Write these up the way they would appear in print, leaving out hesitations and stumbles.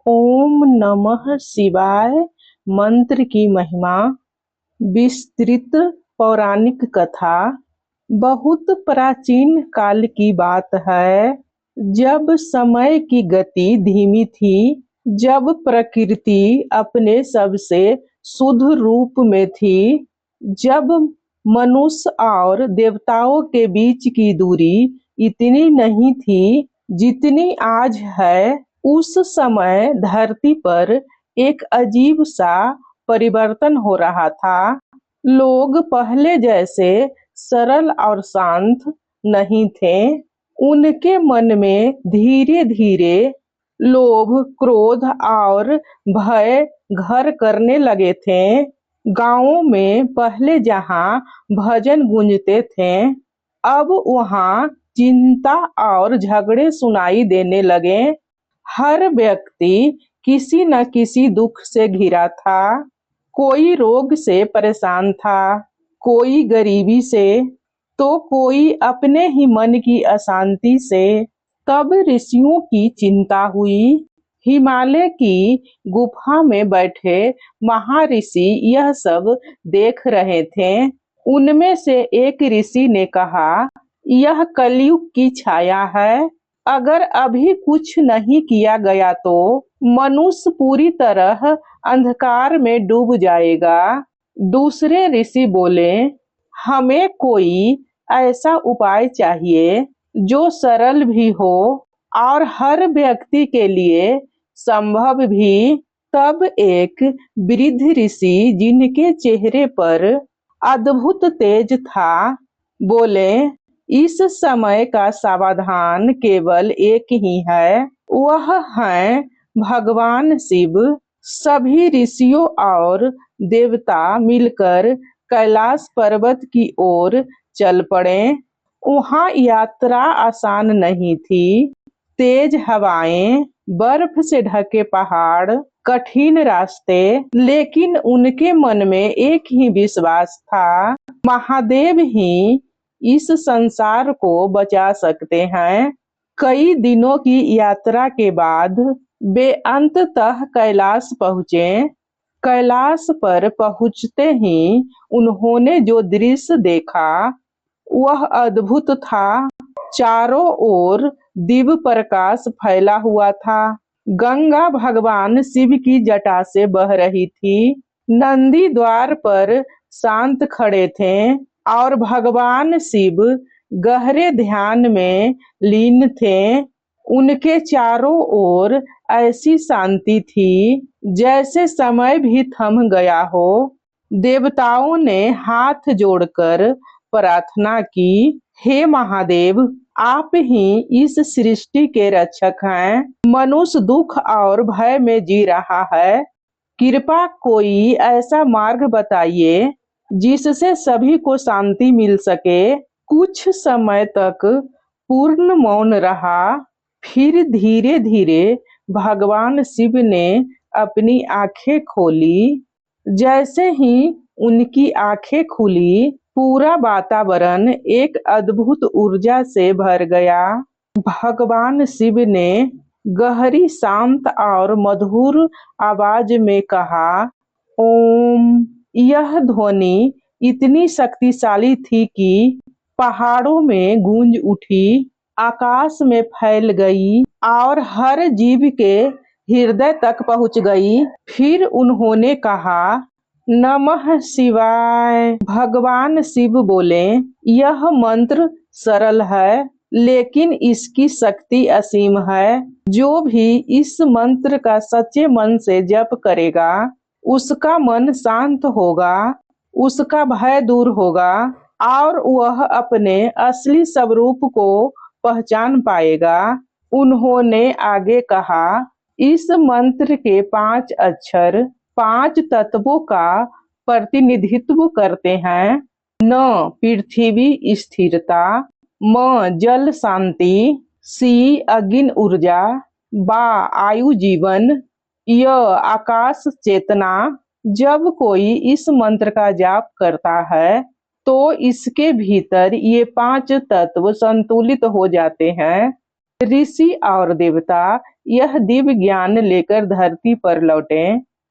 ओम नमः शिवाय मंत्र की महिमा। विस्तृत पौराणिक कथा। बहुत प्राचीन काल की बात है, जब समय की गति धीमी थी, जब प्रकृति अपने सबसे शुद्ध रूप में थी, जब मनुष्य और देवताओं के बीच की दूरी इतनी नहीं थी जितनी आज है। उस समय धरती पर एक अजीब सा परिवर्तन हो रहा था। लोग पहले जैसे सरल और शांत नहीं थे। उनके मन में धीरे धीरे लोभ, क्रोध और भय घर करने लगे थे। गांवों में पहले जहां भजन गूंजते थे, अब वहां चिंता और झगड़े सुनाई देने लगे। हर व्यक्ति किसी न किसी दुख से घिरा था। कोई रोग से परेशान था, कोई गरीबी से, तो कोई अपने ही मन की अशांति से। तब ऋषियों की चिंता हुई। हिमालय की गुफा में बैठे महर्षि यह सब देख रहे थे। उनमें से एक ऋषि ने कहा, यह कलयुग की छाया है। अगर अभी कुछ नहीं किया गया तो मनुष्य पूरी तरह अंधकार में डूब जाएगा। दूसरे ऋषि बोले, हमें कोई ऐसा उपाय चाहिए जो सरल भी हो और हर व्यक्ति के लिए संभव भी। तब एक वृद्ध ऋषि, जिनके चेहरे पर अद्भुत तेज था, बोले, इस समय का समाधान केवल एक ही है, वह है भगवान शिव। सभी ऋषियों और देवता मिलकर कैलाश पर्वत की ओर चल पड़े। वहां यात्रा आसान नहीं थी। तेज हवाएं, बर्फ से ढके पहाड़, कठिन रास्ते, लेकिन उनके मन में एक ही विश्वास था, महादेव ही इस संसार को बचा सकते हैं। कई दिनों की यात्रा के बाद वे अंततः कैलाश पहुँचे। कैलाश पर पहुँचते ही उन्होंने जो दृश्य देखा वह अद्भुत था। चारों ओर दिव्य प्रकाश फैला हुआ था। गंगा भगवान शिव की जटा से बह रही थी। नंदी द्वार पर शांत खड़े थे और भगवान शिव गहरे ध्यान में लीन थे। उनके चारों ओर ऐसी शांति थी जैसे समय भी थम गया हो। देवताओं ने हाथ जोड़कर प्रार्थना की, हे महादेव, आप ही इस सृष्टि के रक्षक हैं। मनुष्य दुख और भय में जी रहा है। कृपा कोई ऐसा मार्ग बताइए जिससे सभी को शांति मिल सके। कुछ समय तक पूर्ण मौन रहा। फिर धीरे धीरे भगवान शिव ने अपनी आंखें खोली। जैसे ही उनकी आंखें खुली, पूरा वातावरण एक अद्भुत ऊर्जा से भर गया। भगवान शिव ने गहरी, शांत और मधुर आवाज में कहा, ओम। यह ध्वनि इतनी शक्तिशाली थी कि पहाड़ों में गूंज उठी, आकाश में फैल गई और हर जीव के हृदय तक पहुंच गई। फिर उन्होंने कहा, नमः शिवाय। भगवान शिव बोले, यह मंत्र सरल है लेकिन इसकी शक्ति असीम है। जो भी इस मंत्र का सच्चे मन से जप करेगा, उसका मन शांत होगा, उसका भय दूर होगा और वह अपने असली स्वरूप को पहचान पाएगा। उन्होंने आगे कहा, इस मंत्र के 5 अक्षर 5 तत्वों का प्रतिनिधित्व करते हैं। न पृथ्वी स्थिरता, म जल शांति, सी अग्नि ऊर्जा, बा आयु जीवन, य आकाश चेतना। जब कोई इस मंत्र का जाप करता है तो इसके भीतर ये 5 तत्व संतुलित हो जाते हैं। ऋषि और देवता यह दिव्य ज्ञान लेकर धरती पर लौटे।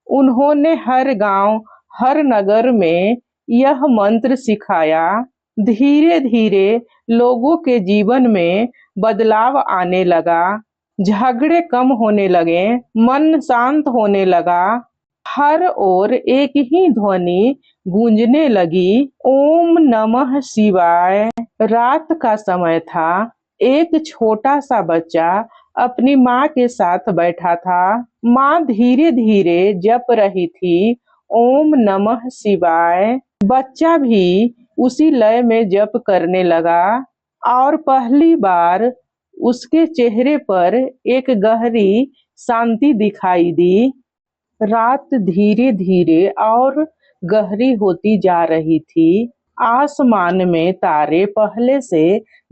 उन्होंने हर गांव, हर नगर में यह मंत्र सिखाया। धीरे धीरे लोगों के जीवन में बदलाव आने लगा। झगड़े कम होने लगे, मन शांत होने लगा। हर ओर एक ही ध्वनि गूंजने लगी, ओम नमः शिवाय। रात का समय था। एक छोटा सा बच्चा अपनी माँ के साथ बैठा था। माँ धीरे धीरे जप रही थी, ओम नमः शिवाय। बच्चा भी उसी लय में जप करने लगा और पहली बार उसके चेहरे पर एक गहरी शांति दिखाई दी। रात धीरे धीरे और गहरी होती जा रही थी। आसमान में तारे पहले से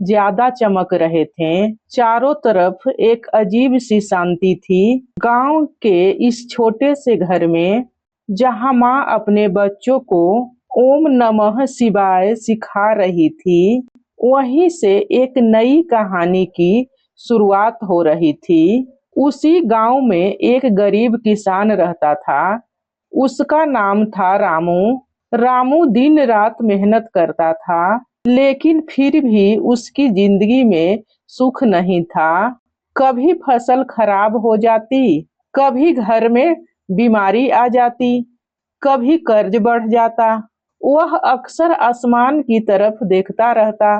ज्यादा चमक रहे थे। चारों तरफ एक अजीब सी शांति थी। गांव के इस छोटे से घर में जहां माँ अपने बच्चों को ओम नमः शिवाय सिखा रही थी, वहीं से एक नई कहानी की शुरुआत हो रही थी। उसी गांव में एक गरीब किसान रहता था। उसका नाम था रामू। रामू दिन रात मेहनत करता था, लेकिन फिर भी उसकी जिंदगी में सुख नहीं था। कभी फसल खराब हो जाती, कभी घर में बीमारी आ जाती, कभी कर्ज बढ़ जाता। वह अक्सर आसमान की तरफ देखता रहता।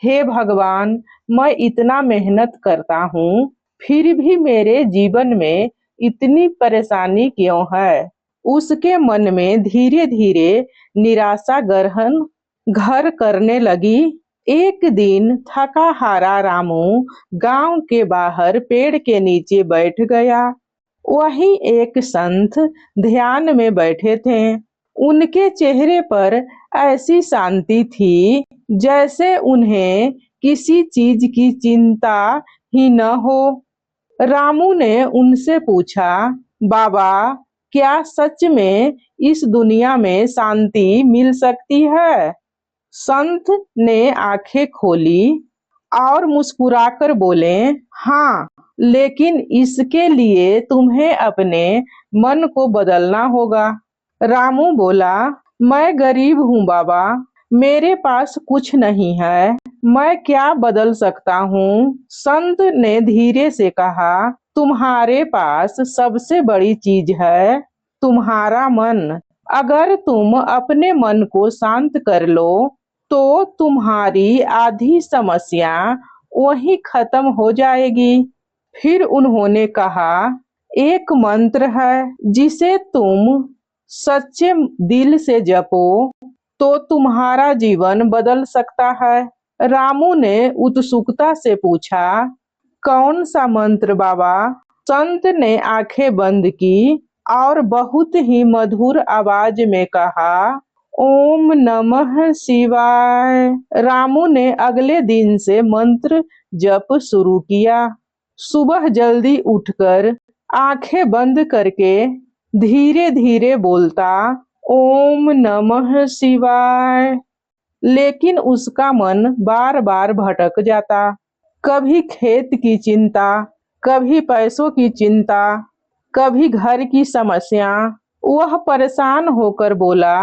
हे भगवान, मैं इतना मेहनत करता हूँ, फिर भी मेरे जीवन में इतनी परेशानी क्यों है? उसके मन में धीरे धीरे निराशा ग्रहण घर करने लगी। एक दिन थका हारा रामू गांव के बाहर पेड़ के नीचे बैठ गया। वहीं एक संत ध्यान में बैठे थे। उनके चेहरे पर ऐसी शांति थी जैसे उन्हें किसी चीज की चिंता ही न हो। रामू ने उनसे पूछा, बाबा, क्या सच में इस दुनिया में शांति मिल सकती है? संत ने आंखें खोली और मुस्कुराकर बोले, हाँ, लेकिन इसके लिए तुम्हें अपने मन को बदलना होगा। रामू बोला, मैं गरीब हूँ बाबा, मेरे पास कुछ नहीं है, मैं क्या बदल सकता हूँ? संत ने धीरे से कहा, तुम्हारे पास सबसे बड़ी चीज है, तुम्हारा मन। अगर तुम अपने मन को शांत कर लो तो तुम्हारी आधी समस्या वहीं खत्म हो जाएगी। फिर उन्होंने कहा, एक मंत्र है, जिसे तुम सच्चे दिल से जपो तो तुम्हारा जीवन बदल सकता है। रामू ने उत्सुकता से पूछा, कौन सा मंत्र बाबा? संत ने आंखें बंद की और बहुत ही मधुर आवाज में कहा, ओम नमः शिवाय। रामू ने अगले दिन से मंत्र जप शुरू किया। सुबह जल्दी उठकर आंखें बंद करके धीरे धीरे बोलता, ओम नमः शिवाय। लेकिन उसका मन बार बार भटक जाता। कभी खेत की चिंता, कभी पैसों की चिंता, कभी घर की समस्या। वह परेशान होकर बोला,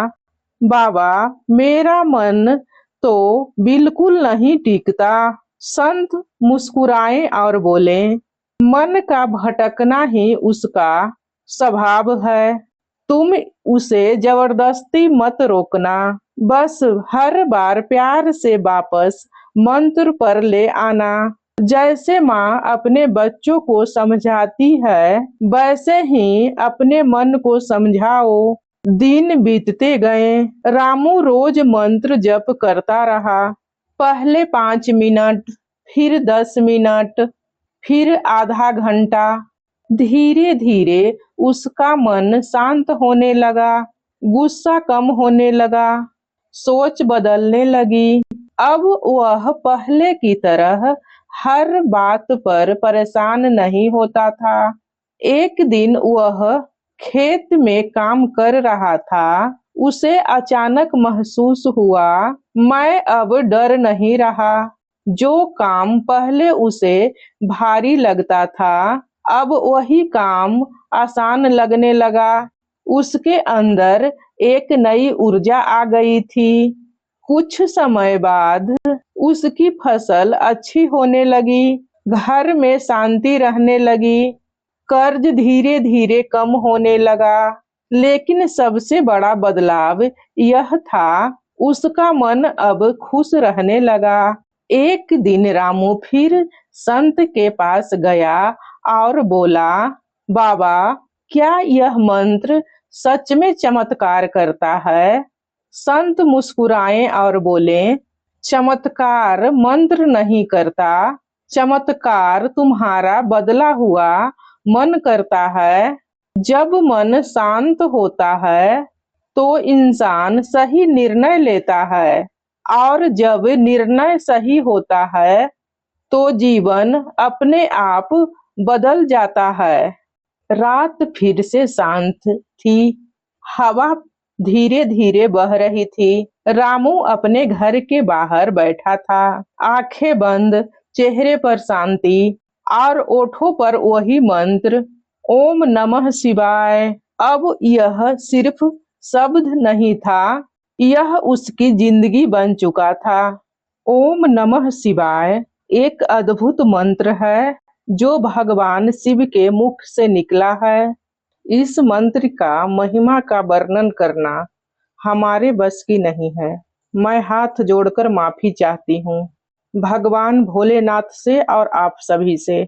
बाबा, मेरा मन तो बिल्कुल नहीं टिकता। संत मुस्कुराए और बोले, मन का भटकना ही उसका स्वभाव है, तुम उसे जबरदस्ती मत रोकना, बस हर बार प्यार से वापस मंत्र पर ले आना। जैसे माँ अपने बच्चों को समझाती है, वैसे ही अपने मन को समझाओ। दिन बीतते गए। रामू रोज मंत्र जप करता रहा। पहले 5 मिनट, फिर 10 मिनट, फिर आधा घंटा। धीरे धीरे उसका मन शांत होने लगा, गुस्सा कम होने लगा, सोच बदलने लगी। अब वह पहले की तरह हर बात पर परेशान नहीं होता था। एक दिन वह खेत में काम कर रहा था। उसे अचानक महसूस हुआ, मैं अब डर नहीं रहा। जो काम पहले उसे भारी लगता था, अब वही काम आसान लगने लगा। उसके अंदर एक नई ऊर्जा आ गई थी। कुछ समय बाद उसकी फसल अच्छी होने लगी, घर में शांति रहने लगी, कर्ज धीरे धीरे कम होने लगा। लेकिन सबसे बड़ा बदलाव यह था, उसका मन अब खुश रहने लगा। एक दिन रामू फिर संत के पास गया और बोला, बाबा, क्या यह मंत्र सच में चमत्कार करता है? संत मुस्कुराए और बोले, चमत्कार मंत्र नहीं करता, चमत्कार तुम्हारा बदला हुआ मन करता है। जब मन शांत होता है तो इंसान सही निर्णय लेता है, और जब निर्णय सही होता है तो जीवन अपने आप बदल जाता है। रात फिर से शांत थी। हवा धीरे धीरे बह रही थी। रामू अपने घर के बाहर बैठा था, आंखें बंद, चेहरे पर शांति और ओठों पर वही मंत्र, ओम नमः शिवाय। अब यह सिर्फ शब्द नहीं था, यह उसकी जिंदगी बन चुका था। ओम नमः शिवाय एक अद्भुत मंत्र है जो भगवान शिव के मुख से निकला है। इस मंत्र का महिमा का वर्णन करना हमारे बस की नहीं है। मैं हाथ जोड़कर माफी चाहती हूँ भगवान भोलेनाथ से और आप सभी से।